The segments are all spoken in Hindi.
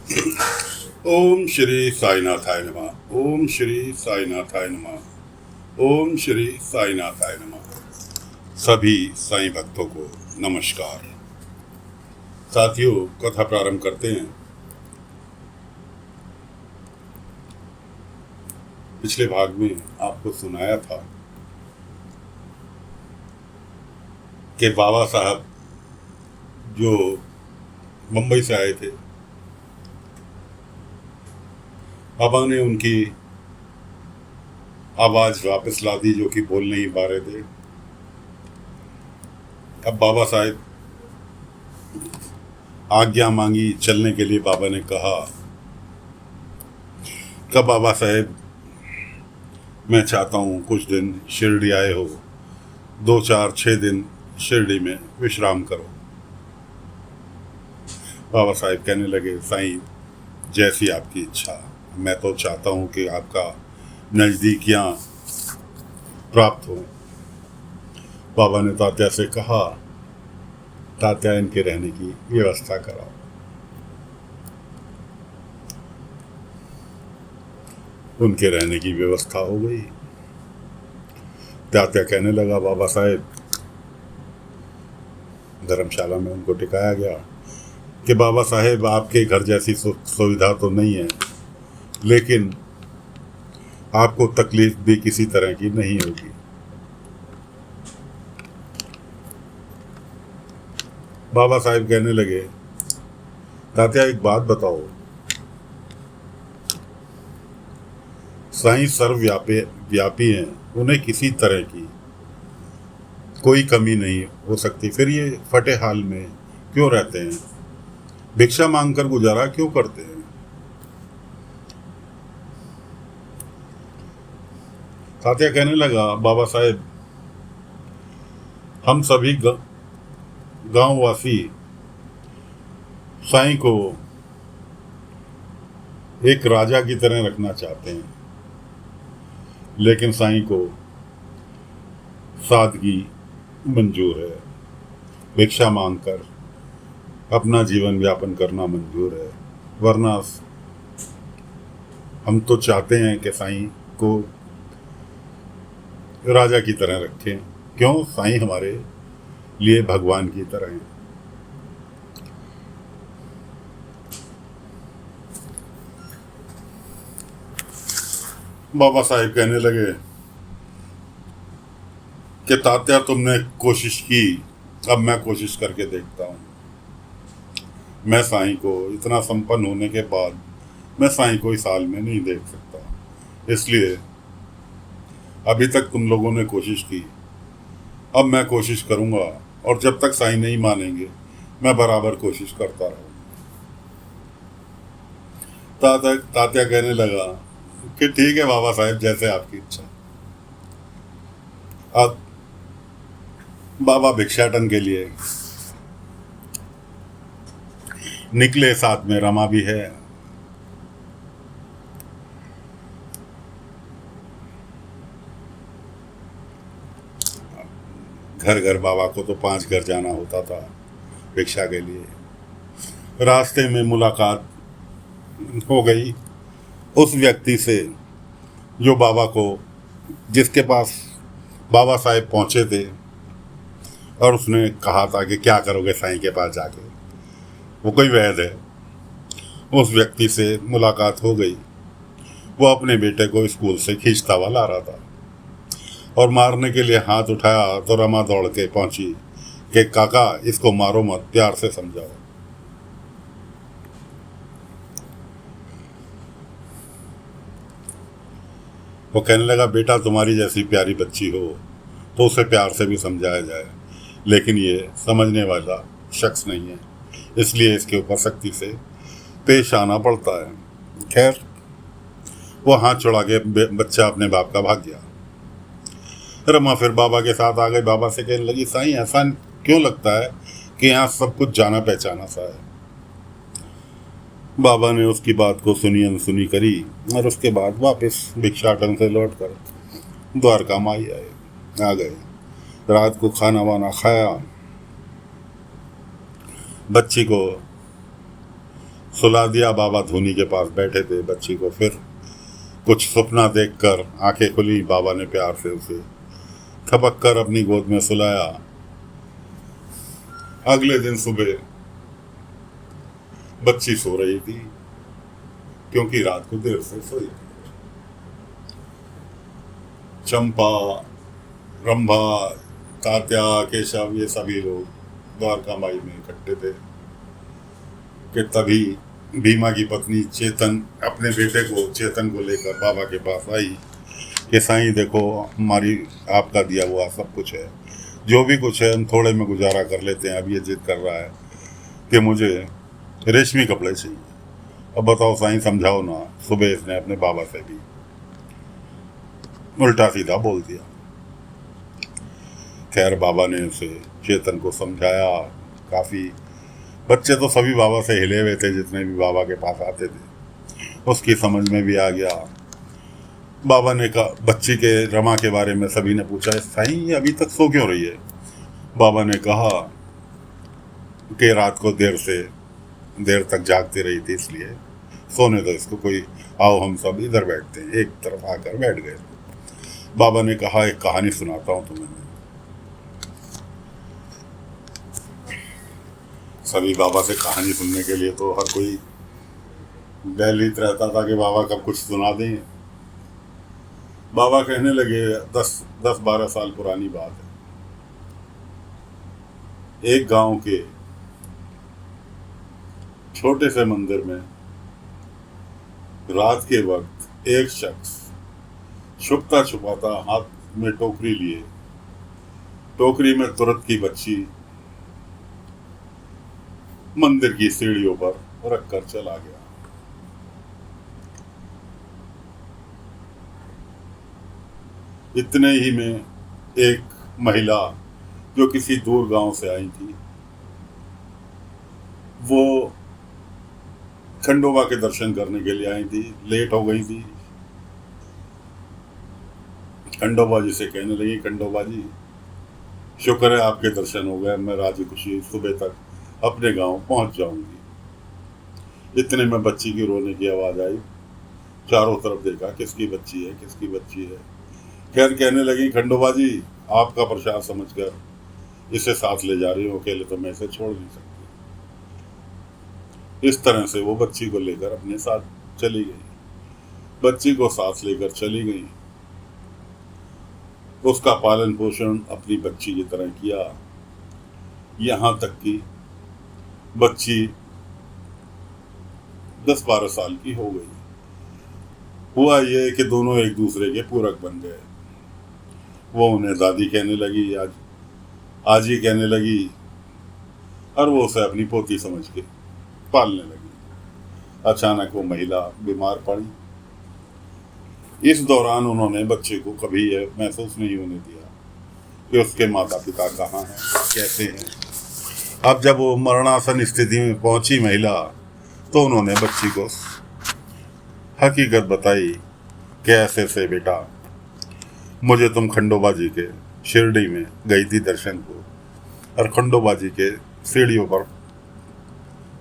ओम श्री साईनाथाय नमः। ओम श्री साईनाथाय नमः। ओम श्री साईनाथाय नमः। सभी साईं भक्तों को नमस्कार। साथियों, कथा प्रारंभ करते हैं। पिछले भाग में आपको सुनाया था कि बाबा साहब जो मुंबई से आए थे, बाबा ने उनकी आवाज वापस ला दी जो कि बोल नहीं पा रहे थे। अब बाबा साहब आज्ञा मांगी चलने के लिए। बाबा ने कहा, कब बाबा साहब, मैं चाहता हूँ कुछ दिन शिरडी आए हो, 2 4 6 दिन शिरडी में विश्राम करो। बाबा साहब कहने लगे, साईं जैसी आपकी इच्छा, मैं तो चाहता हूँ कि आपका नज़दीकियाँ प्राप्त हो। बाबा ने तात्या से कहा, तात्या इनके रहने की व्यवस्था कराओ। उनके रहने की व्यवस्था हो गई। तात्या कहने लगा, बाबा साहब, धर्मशाला में उनको टिकाया गया कि बाबा साहब आपके घर जैसी सुविधा तो नहीं है, लेकिन आपको तकलीफ भी किसी तरह की नहीं होगी। बाबा साहब कहने लगे, तात्या एक बात बताओ, साईं सर्वव्यापी हैं, उन्हें किसी तरह की कोई कमी नहीं हो सकती, फिर ये फटे हाल में क्यों रहते हैं? भिक्षा मांगकर गुजारा क्यों करते हैं? तात्या कहने लगा, बाबा साहब, हम सभी गांववासी साईं को एक राजा की तरह रखना चाहते हैं, लेकिन साईं को सादगी मंजूर है। भिक्षा मांगकर अपना जीवन व्यापन करना मंजूर है, वरना हम तो चाहते हैं कि साईं को राजा की तरह रखें। क्यों? साईं हमारे लिए भगवान की तरह हैं। बाबा साहब कहने लगे कि तात्या, तुमने कोशिश की, अब मैं कोशिश करके देखता हूँ। मैं साईं को इतना संपन्न होने के बाद मैं साईं को इस साल में नहीं देख सकता, इसलिए अभी तक तुम लोगों ने कोशिश की, अब मैं कोशिश करूँगा, और जब तक साईं नहीं मानेंगे मैं बराबर कोशिश करता रहूँगा। तात्या कहने लगा कि ठीक है बाबा साहब, जैसे आपकी इच्छा। अब बाबा भिक्षाटन के लिए निकले, साथ में रमा भी है। घर घर बाबा को तो 5 घर जाना होता था भिक्षा के लिए। रास्ते में मुलाकात हो गई उस व्यक्ति से जो बाबा को, जिसके पास बाबा साहब पहुंचे थे, और उसने कहा था कि क्या करोगे साईं के पास जाके, वो कोई वैद्य है। उस व्यक्ति से मुलाकात हो गई। वो अपने बेटे को स्कूल से खींचता हुआ ला रहा था, और मारने के लिए हाथ उठाया तो रमा दौड़ के पहुंची कि काका, इसको मारो मत, प्यार से समझाओ। वो कहने लगा, बेटा, तुम्हारी जैसी प्यारी बच्ची हो तो उसे प्यार से भी समझाया जाए, लेकिन ये समझने वाला शख्स नहीं है, इसलिए इसके ऊपर सख्ती से पेश आना पड़ता है। खैर, वो हाथ छुड़ा के बच्चा अपने बाप का भाग गया। रमा फिर बाबा के साथ आ गई। बाबा से कहने लगी, साईं ऐसा क्यों लगता है कि यहाँ सब कुछ जाना पहचाना सा है? बाबा ने उसकी बात को सुनी अनसुनी करी, और उसके बाद वापस भिक्षाटन से लौट कर द्वारका माई आ गए। रात को खाना वाना खाया, बच्ची को सुला दिया। बाबा धूनी के पास बैठे थे बच्ची को। फिर कुछ सपना देखकर आंखें खुली। बाबा ने प्यार से उसे थपक कर अपनी गोद में सुलाया। अगले दिन सुबह बच्ची सो रही थी, क्योंकि रात को देर से सोई। चंपा, रंभा, तात्या, केशव, ये सभी लोग द्वारका माई में इकट्ठे थे कि तभी भीमा की पत्नी चेतन अपने बेटे को, चेतन को लेकर बाबा के पास आई कि साईं देखो, हमारी आपका दिया हुआ सब कुछ है, जो भी कुछ है हम थोड़े में गुजारा कर लेते हैं। अब ये जिद कर रहा है कि मुझे रेशमी कपड़े चाहिए। अब बताओ साईं, समझाओ ना। सुबह इसने अपने बाबा से भी उल्टा सीधा बोल दिया। खैर बाबा ने उसे, चेतन को समझाया काफ़ी। बच्चे तो सभी बाबा से हिले हुए थे, जितने भी बाबा के पास आते थे। उसकी समझ में भी आ गया। बाबा ने कहा, बच्ची के रमा के बारे में सभी ने पूछा, साईं ये अभी तक सो क्यों रही है? बाबा ने कहा कि रात को देर तक जागती रही थी, इसलिए सोने दो इसको। कोई आओ हम सब इधर बैठते हैं। एक तरफ आकर बैठ गए। बाबा ने कहा, एक कहानी सुनाता हूँ तुम्हें। सभी बाबा से कहानी सुनने के लिए तो हर कोई बैलित रहता था कि बाबा कब कुछ सुना दें। बाबा कहने लगे, 10-12 साल पुरानी बात है। एक गांव के छोटे से मंदिर में रात के वक्त एक शख्स छुपता छुपाता हाथ में टोकरी लिए, टोकरी में तुरंत की बच्ची मंदिर की सीढ़ियों पर रखकर चला गया। इतने ही में एक महिला जो किसी दूर गांव से आई थी, वो खंडोबा के दर्शन करने के लिए आई थी। लेट हो गई थी। खंडोबा जी से कहने लगी, खंडोबा जी शुक्र है आपके दर्शन हो गए, मैं राजी खुशी सुबह तक अपने गांव पहुंच जाऊंगी। इतने में बच्ची की रोने की आवाज़ आई। चारों तरफ देखा, किसकी बच्ची है, किसकी बच्ची है। खैर कहने लगी, खंडोबा जी आपका प्रसाद समझकर इसे साथ ले जा रही हूँ, अकेले तो मैं इसे छोड़ नहीं सकती। इस तरह से वो बच्ची को लेकर अपने साथ चली गई। बच्ची को साथ लेकर चली गई। उसका पालन पोषण अपनी बच्ची की तरह किया, यहाँ तक कि बच्ची 10-12 साल की हो गई। हुआ ये कि दोनों एक दूसरे के पूरक बन गए। वो उन्हें दादी कहने लगी, आजी कहने लगी, और वो उसे अपनी पोती समझ के पालने लगी। अचानक वो महिला बीमार पड़ी। इस दौरान उन्होंने बच्चे को कभी यह महसूस नहीं होने दिया कि उसके माता पिता कहाँ हैं, कैसे हैं। अब जब वो मरणासन स्थिति में पहुंची महिला, तो उन्होंने बच्ची को हकीकत बताई कि ऐसे से बेटा, मुझे तुम खंडोबा जी के शिरडी में गई थी दर्शन को, और खंडोबा जी के सीढ़ियों पर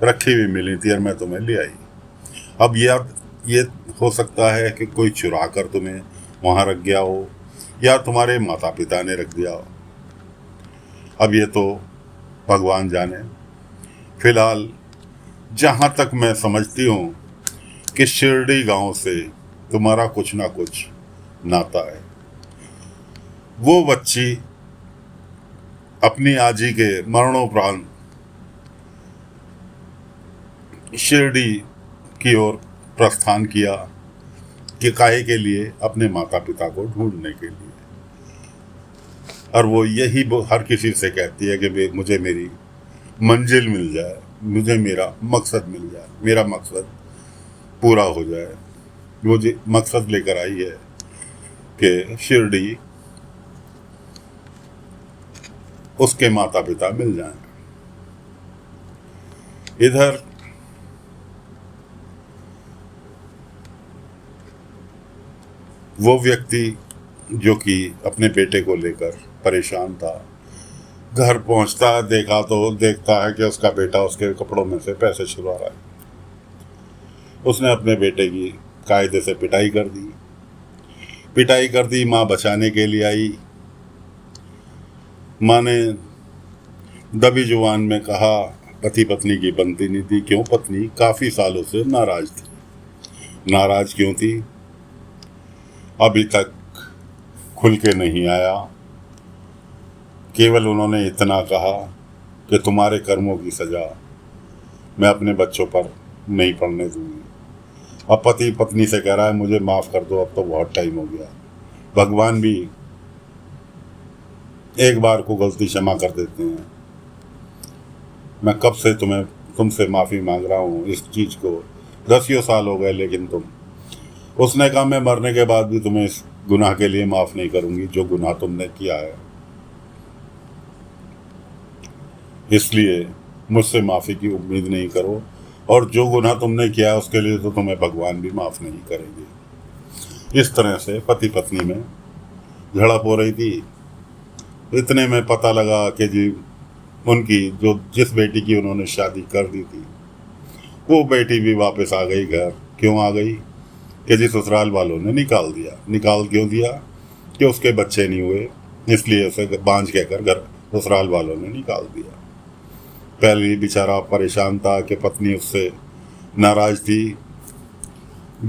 रखी हुई मिली थी और मैं तुम्हें ले आई। अब ये हो सकता है कि कोई चुरा कर तुम्हें वहाँ रख गया हो, या तुम्हारे माता पिता ने रख दिया हो। अब ये तो भगवान जाने। फिलहाल जहाँ तक मैं समझती हूँ कि शिरडी गांव से तुम्हारा कुछ ना कुछ नाता है। वो बच्ची अपनी आजी के मरणोपरांत शिरडी की ओर प्रस्थान किया कि काहे के लिए, अपने माता पिता को ढूंढने के लिए। और वो यही हर किसी से कहती है कि मुझे मेरी मंजिल मिल जाए, मुझे मेरा मकसद मिल जाए, मेरा मकसद पूरा हो जाए। मुझे मकसद लेकर आई है कि शिरडी उसके माता पिता मिल जाएं। इधर वो व्यक्ति जो कि अपने बेटे को लेकर परेशान था, घर पहुंचता है, देखता है कि उसका बेटा उसके कपड़ों में से पैसे छुड़ा रहा है। उसने अपने बेटे की कायदे से पिटाई कर दी। माँ बचाने के लिए आई। माँ ने दबी जुबान में कहा, पति पत्नी की बनती नहीं थी। क्यों? पत्नी काफ़ी सालों से नाराज थी। नाराज क्यों थी? अभी तक खुल के नहीं आया। केवल उन्होंने इतना कहा कि तुम्हारे कर्मों की सज़ा मैं अपने बच्चों पर नहीं पड़ने दूंगी। अब पति पत्नी से कह रहा है मुझे माफ़ कर दो, अब तो बहुत टाइम हो गया। भगवान भी एक बार को गलती क्षमा कर देते हैं। मैं कब से तुमसे माफ़ी मांग रहा हूँ इस चीज़ को, 10 साल हो गए, लेकिन उसने कहा मैं मरने के बाद भी तुम्हें इस गुनाह के लिए माफ़ नहीं करूँगी जो गुनाह तुमने किया है। इसलिए मुझसे माफ़ी की उम्मीद नहीं करो, और जो गुनाह तुमने किया है उसके लिए तो तुम्हें भगवान भी माफ़ नहीं करेंगे। इस तरह से पति पत्नी में झड़प हो रही थी। इतने में पता लगा कि जी उनकी जिस बेटी की उन्होंने शादी कर दी थी वो बेटी भी वापस आ गई घर। क्यों आ गई? कि जी ससुराल वालों ने निकाल दिया। निकाल क्यों दिया? कि उसके बच्चे नहीं हुए, इसलिए उसे बांझ कहकर घर ससुराल वालों ने निकाल दिया। पहले ही बेचारा परेशान था कि पत्नी उससे नाराज थी,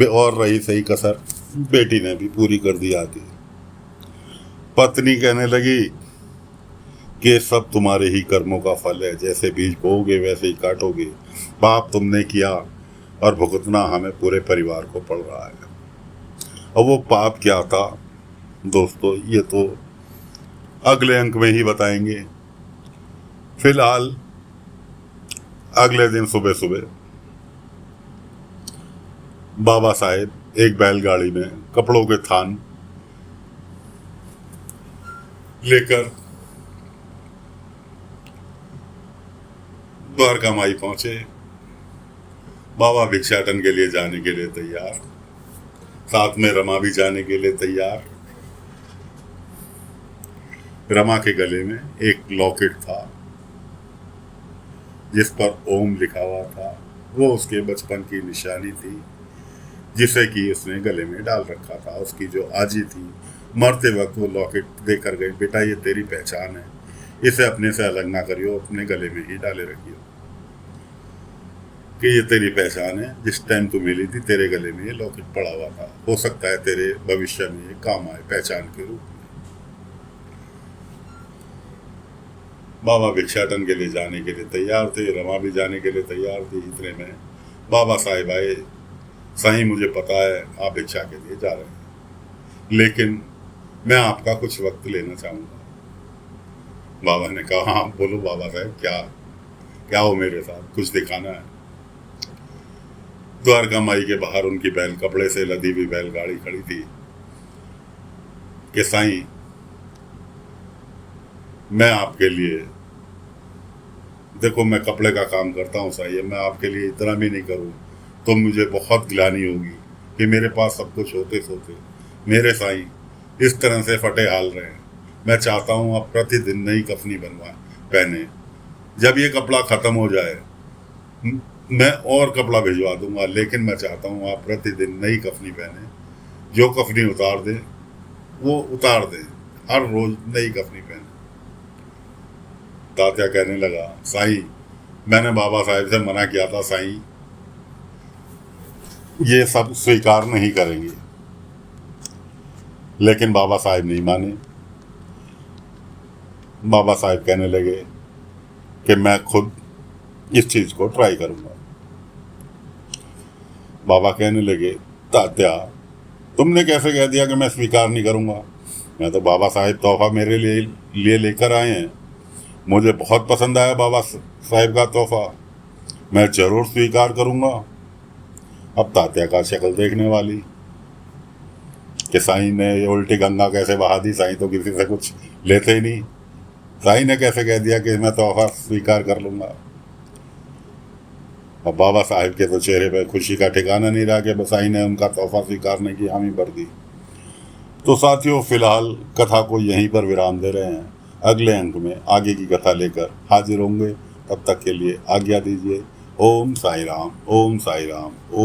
और रही सही कसर बेटी ने भी पूरी कर दी आके। पत्नी कहने लगी कि सब तुम्हारे ही कर्मों का फल है, जैसे बीज बोओगे वैसे ही काटोगे। पाप तुमने किया और भुगतना हमें पूरे परिवार को पड़ रहा है। और वो पाप क्या था दोस्तों, ये तो अगले अंक में ही बताएंगे। फिलहाल अगले दिन सुबह सुबह बाबा साहेब एक बैलगाड़ी में कपड़ों के थान लेकर द्वारका माई पहुंचे। बाबा भिक्षाटन के लिए जाने के लिए तैयार, साथ में रमा भी जाने के लिए तैयार। रमा के गले में एक लॉकेट था जिस पर ओम लिखा हुआ था। वो उसके बचपन की निशानी थी जिसे कि उसने गले में डाल रखा था। उसकी जो आजी थी, मरते वक्त वो लॉकेट देकर गई, बेटा ये तेरी पहचान है, इसे अपने से अलग ना करियो, अपने गले में ही डाले रखियो, कि ये तेरी पहचान है। जिस टाइम तू मिली थी तेरे गले में ये लॉकेट पड़ा हुआ था, हो सकता है तेरे भविष्य में ये काम आए पहचान के रूप में। बाबा भिक्षाटन के लिए जाने के लिए तैयार थे, रमा भी जाने के लिए तैयार थी। इतने में बाबा साहिब आए। साईं मुझे पता है आप भिक्षा के लिए जा रहे हैं, लेकिन मैं आपका कुछ वक्त लेना चाहूँगा। बाबा ने कहा हाँ बोलो बाबा साहब, क्या हो मेरे साथ, कुछ दिखाना है। द्वारका माई के बाहर उनकी बैल कपड़े से लदी हुई बैलगाड़ी खड़ी थी कि साईं मैं आपके लिए, देखो मैं कपड़े का काम करता हूँ साईं, मैं आपके लिए इतना भी नहीं करूँ तो मुझे बहुत गिलानी होगी कि मेरे पास सब कुछ होते सोते मेरे साईं इस तरह से फटे हाल रहे हैं। मैं चाहता हूँ आप प्रतिदिन नई कफनी बनवाएं पहने। जब ये कपड़ा ख़त्म हो जाए मैं और कपड़ा भिजवा दूंगा, लेकिन मैं चाहता हूँ आप प्रतिदिन नई कफनी पहने। जो कफनी उतार दे वो उतार दे, हर रोज नई कफनी पहने। तात्या कहने लगा साईं मैंने बाबा साहब से मना किया था, साईं ये सब स्वीकार नहीं करेंगे, लेकिन बाबा साहब नहीं माने। बाबा साहब कहने लगे कि मैं खुद इस चीज़ को ट्राई करूँगा। बाबा कहने लगे तात्या तुमने कैसे कह दिया कि मैं स्वीकार नहीं करूँगा? मैं तो बाबा साहब तोहफा मेरे लिए लेकर आए हैं, मुझे बहुत पसंद आया बाबा साहब का तोहफा, मैं ज़रूर स्वीकार करूँगा। अब तात्या का शक्ल देखने वाली कि साईं ने ये उल्टी गंगा कैसे बहा दी, साईं तो किसी से कुछ लेते ही नहीं, साईं ने कैसे कह दिया कि मैं तोहफा स्वीकार कर लूँगा। अब बाबा साहब के तो चेहरे पर खुशी का ठिकाना नहीं रहा कि साईं ने उनका तोहफा स्वीकारने की हामी भर दी। तो साथियों फिलहाल कथा को यहीं पर विराम दे रहे हैं, अगले अंक में आगे की कथा लेकर हाजिर होंगे। तब तक के लिए आज्ञा दीजिए। ओम साई राम, ओम साई राम।